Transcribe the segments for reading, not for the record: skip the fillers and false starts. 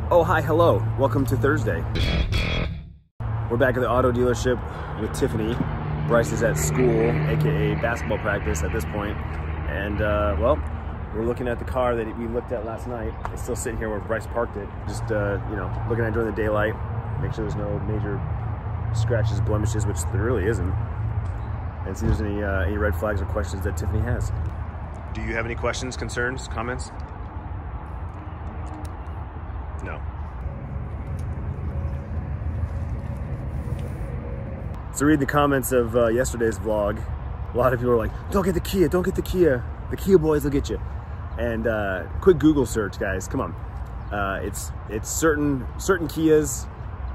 Oh, hi, hello. Welcome to Thursday. We're back at the auto dealership with Tiffany. Bryce is at school, aka basketball practice at this point. And well, we're looking at the car that we looked at last night. It's still sitting here where Bryce parked it. Just you know, looking at it during the daylight, make sure there's no major scratches, blemishes, which there really isn't. And see if there's any red flags or questions that Tiffany has. Do you have any questions, concerns, comments? No. So read the comments of yesterday's vlog. A lot of people are like, don't get the Kia, don't get the Kia. The Kia boys will get you. And quick Google search, guys, come on. It's certain Kias,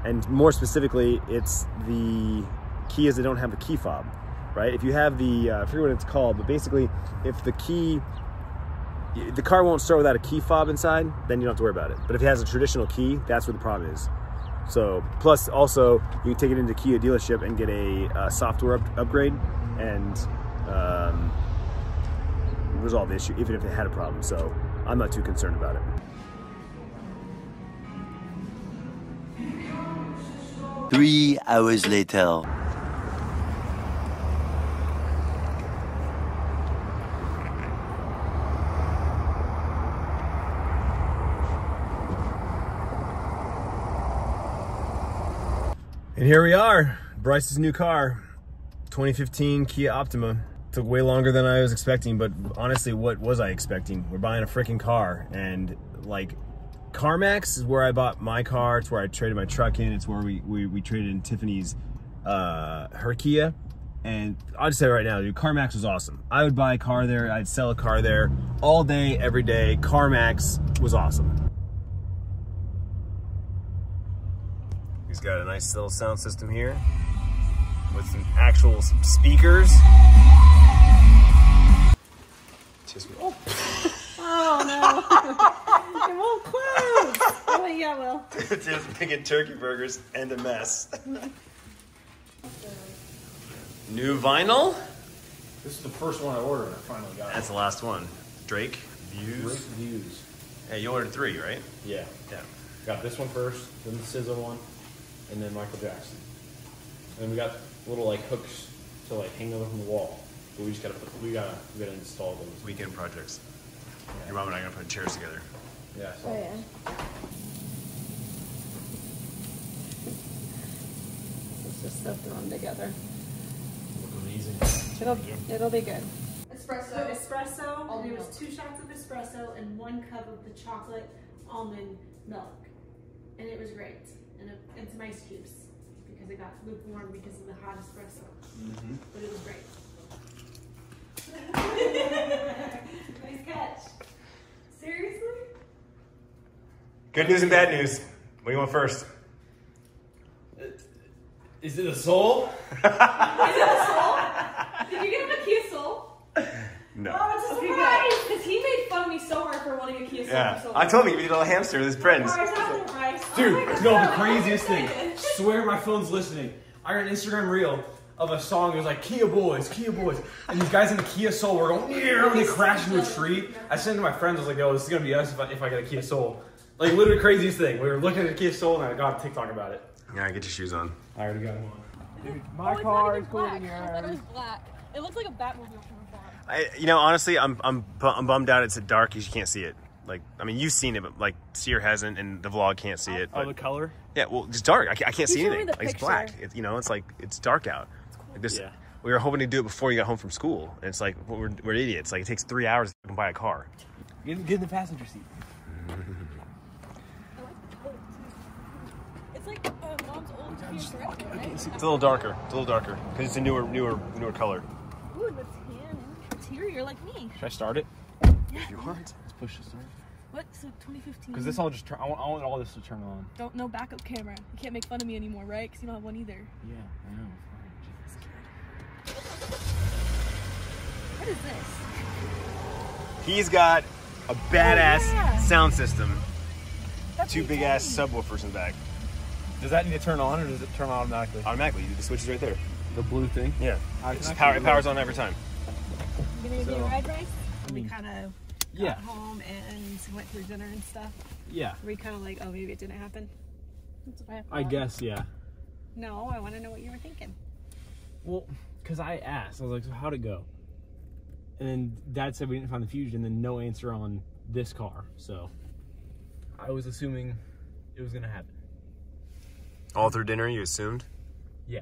and more specifically, it's the Kias that don't have the key fob, right? If you have the, I forget what it's called, but basically, if the car won't start without a key fob inside, then you don't have to worry about it. But if it has a traditional key, that's where the problem is. So, plus also, you can take it into Kia dealership and get a software upgrade and resolve the issue, even if it had a problem. So, I'm not too concerned about it. 3 hours later. And here we are, Bryce's new car, 2015 Kia Optima. Took way longer than I was expecting, but honestly, what was I expecting? We're buying a freaking car, and like, CarMax is where I bought my car. It's where I traded my truck in. It's where we traded in Tiffany's, her Kia. And I'll just say right now, dude, CarMax was awesome. I would buy a car there, I'd sell a car there, all day, every day. CarMax was awesome. He's got a nice little sound system here with some actual speakers. Just oh no! It won't close. Oh yeah, well. Just making turkey burgers and a mess. New vinyl. This is the first one I ordered. I finally got it. That's the last one. Drake Views. Drake Views. Hey, you ordered 3, right? Yeah. Yeah. Got this one first, then the SZA one, and then Michael Jackson. And we got little like hooks to like hang them from the wall. But we just gotta install those. Weekend projects. Yeah. Your mom and I are gonna put chairs together. Yeah. So. Oh yeah. Let's just stuff them together. Look amazing. It'll be good. Espresso. Espresso. And it was 2 shots of espresso and 1 cup of the chocolate almond milk, and it was great. And some ice cubes because it got lukewarm because of the hot espresso. Mm-hmm. But it was great. Nice catch. Seriously? Good news and bad news. What do you want first? Is it a Soul? Is it a Soul? Did you get him a Kia Soul? No. Oh, it's a surprise! Because he made fun of me so hard for wanting a Kia Soul. Yeah. For so I told him you need a little hamster with his friends. Bryce. Dude, Oh no, God, the craziest I'm thing. excited. Swear my phone's listening. I got an Instagram reel of a song. It was like Kia Boys, and these guys in the Kia Soul were going, yeah, and they crashed into a tree. I sent it to my friends. I was like, yo, this is gonna be us if I get a Kia Soul. Like literally craziest thing. We were looking at a Kia Soul and I got a TikTok about it. Yeah, get your shoes on. I already got them on. Dude, My car is cooler than yours. I thought it was black. It looks like a Batmobile from afar. You know, honestly, I'm bummed out. It's dark. You can't see it. Like, I mean, you've seen it, but like Seer hasn't, and the vlog can't see it. But, the color? Yeah, well, it's dark. I can't see showed me anything. the Like, it's picture. black. You know, it's like it's dark out. Like this. Yeah. We were hoping to do it before you got home from school, and it's like we're idiots. Like, it takes 3 hours to buy a car. Get in the passenger seat. It's like mom's old Kia Sorento, right? It's a little darker. It's a little darker because it's a newer color. Ooh, the tan interior, like me. Should I start it? Yeah. You want? Let's push this start. What? So 2015. Because this all just turn. I want all this to turn on. Don't no backup camera. You can't make fun of me anymore, right? Because you don't have one either. Yeah, I know. What is this? He's got a badass yeah. sound system. That's 2 big ass subwoofers in the back. Does that need to turn on, or does it turn on automatically? Automatically, the switch is right there. The blue thing? Yeah. It powers on every time. You gonna give me a ride, Bryce? We kind of got home and went through dinner and stuff? Yeah. Were you kind of like, oh, maybe it didn't happen? That's what I guess, yeah. No, I want to know what you were thinking. Well, because I asked. I was like, so how'd it go? And then Dad said we didn't find the fuse, and then no answer on this car. So I was assuming it was going to happen. All through dinner, you assumed? Yeah.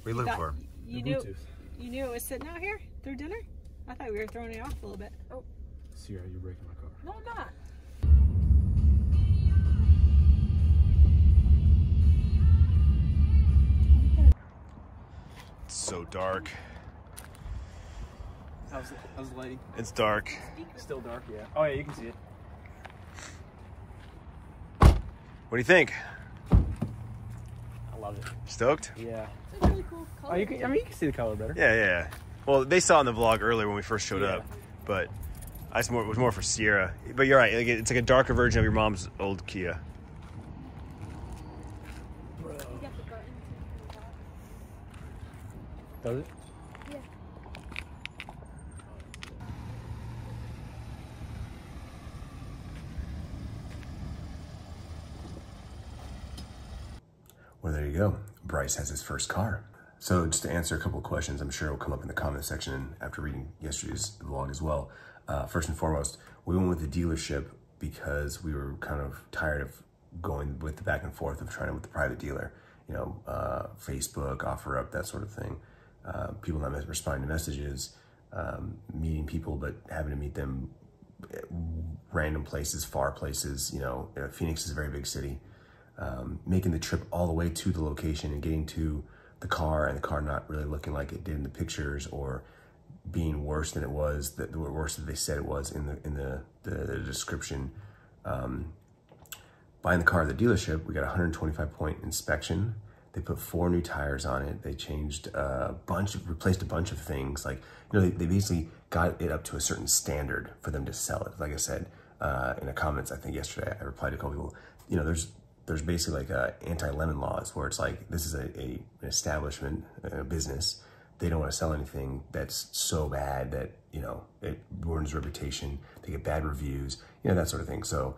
What are you looking for? You knew it was sitting out here through dinner? I thought we were throwing it off a little bit. Oh. Sierra, you're breaking my car. No, I'm not. It's so dark. How's the lighting? It's dark. Still dark, yeah. Oh, yeah, you can see it. What do you think? I love it. Stoked? Yeah. It's a really cool color. Oh, you can see the color better. Yeah. Well, they saw in the vlog earlier when we first showed Yeah. up, but it was more for Sierra. But you're right. It's like a darker version of your mom's old Kia. You got the buttons on the top. Does it? Yeah. Well, there you go. Bryce has his first car. So just to answer a couple of questions, I'm sure it'll come up in the comment section after reading yesterday's vlog as well. First and foremost, we went with the dealership because we were kind of tired of going with the back and forth of trying with the private dealer. You know, Facebook, OfferUp, that sort of thing. People not responding to messages, meeting people, but having to meet them at random places, far places. You know, Phoenix is a very big city. Making the trip all the way to the location and getting to the car and the car not really looking like it did in the pictures, or being worse than it was, worse than they said it was in the description. Buying the car at the dealership, we got a 125-point inspection. They put 4 new tires on it. They changed replaced a bunch of things. Like, you know, they basically got it up to a certain standard for them to sell it. Like I said in the comments, I think yesterday, I replied to a couple people. You know, there's basically like anti-lemon laws where it's like, this is an establishment, a business. They don't want to sell anything that's so bad that, you know, it ruins reputation. They get bad reviews, you know, that sort of thing. So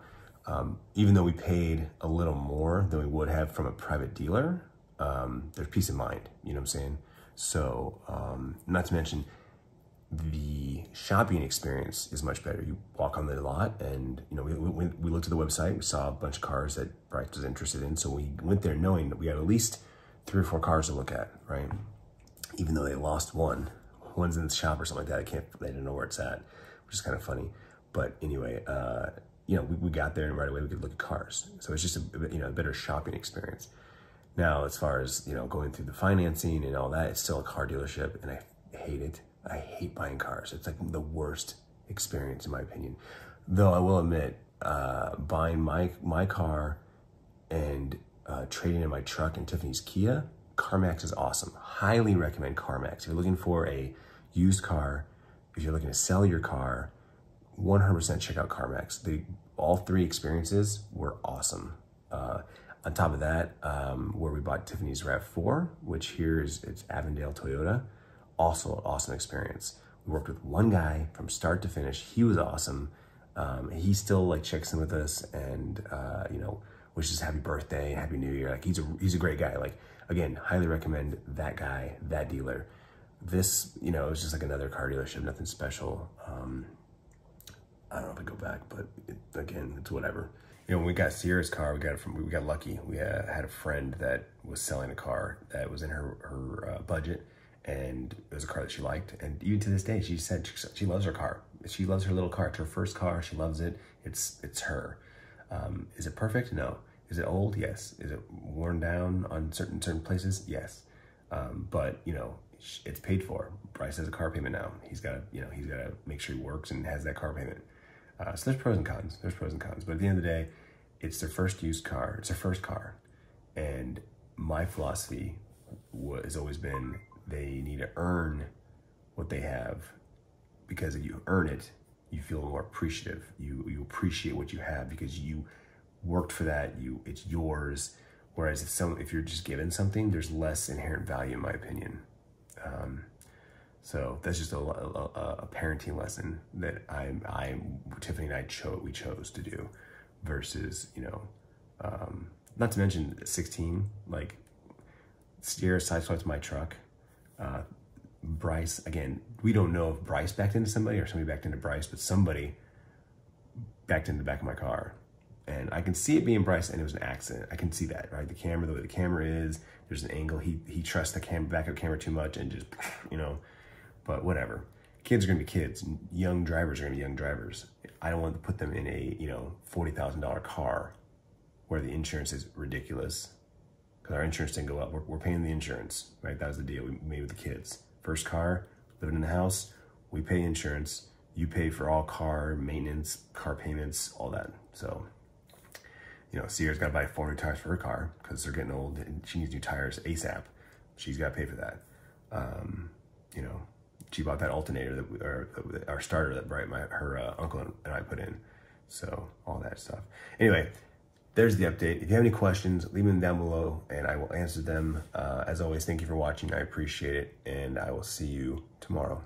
even though we paid a little more than we would have from a private dealer, there's peace of mind, you know what I'm saying? So not to mention, the shopping experience is much better. You walk on the lot and, you know, we looked at the website, we saw a bunch of cars that Bryce was interested in. So we went there knowing that we had at least 3 or 4 cars to look at, right? Even though they lost one. One's in the shop or something like that. They didn't know where it's at, which is kind of funny. But anyway, you know, we got there and right away we could look at cars. So it's just a better shopping experience. Now, as far as, you know, going through the financing and all that, it's still a car dealership and I hate it. I hate buying cars. It's like the worst experience in my opinion. Though I will admit, buying my car and trading in my truck in Tiffany's Kia, CarMax is awesome. Highly recommend CarMax. If you're looking for a used car, if you're looking to sell your car, 100% check out CarMax. All 3 experiences were awesome. On top of that, where we bought Tiffany's RAV4, which here it's Avondale Toyota, also an awesome experience. We worked with one guy from start to finish. He was awesome. He still like checks in with us and you know, wishes happy birthday, happy new year. Like he's a great guy. Like, again, highly recommend that guy, that dealer. This, you know, it was just like another car dealership, nothing special. I don't know if I go back, but again, it's whatever. You know, when we got Sierra's car, we got lucky. We had a friend that was selling a car that was in her budget, and it was a car that she liked. And even to this day, she said she loves her car. She loves her little car. It's her first car. She loves it. It's her. Is it perfect? No. Is it old? Yes. Is it worn down on certain places? Yes. But you know, it's paid for. Bryce has a car payment now. He's got to make sure he works and has that car payment. So there's pros and cons. But at the end of the day, it's their first used car. It's their first car. And my philosophy has always been they need to earn what they have, because if you earn it, you feel more appreciative. You appreciate what you have because you worked for that. It's yours. Whereas if you're just given something, there's less inherent value, in my opinion. So that's just a parenting lesson that Tiffany and we chose to do, versus, you know, not to mention 16, like Sierra sideswipes my truck. Bryce, again, we don't know if Bryce backed into somebody or somebody backed into Bryce, but somebody backed into the back of my car. And I can see it being Bryce, and it was an accident. I can see that, right? The camera, the way the camera is, there's an angle. He trusts the backup camera too much, and just, you know, but whatever. Kids are gonna be kids. Young drivers are gonna be young drivers. I don't want to put them in a, you know, $40,000 car where the insurance is ridiculous, because our insurance didn't go up. We're paying the insurance, right? That was the deal we made with the kids. First car, living in the house, we pay insurance. You pay for all car maintenance, car payments, all that. So, you know, Sierra's got to buy 4 new tires for her car because they're getting old and she needs new tires ASAP. She's got to pay for that. You know, she bought that alternator that our starter that her uncle and I put in. So all that stuff. Anyway, there's the update. If you have any questions, leave them down below and I will answer them. As always, thank you for watching. I appreciate it, and I will see you tomorrow.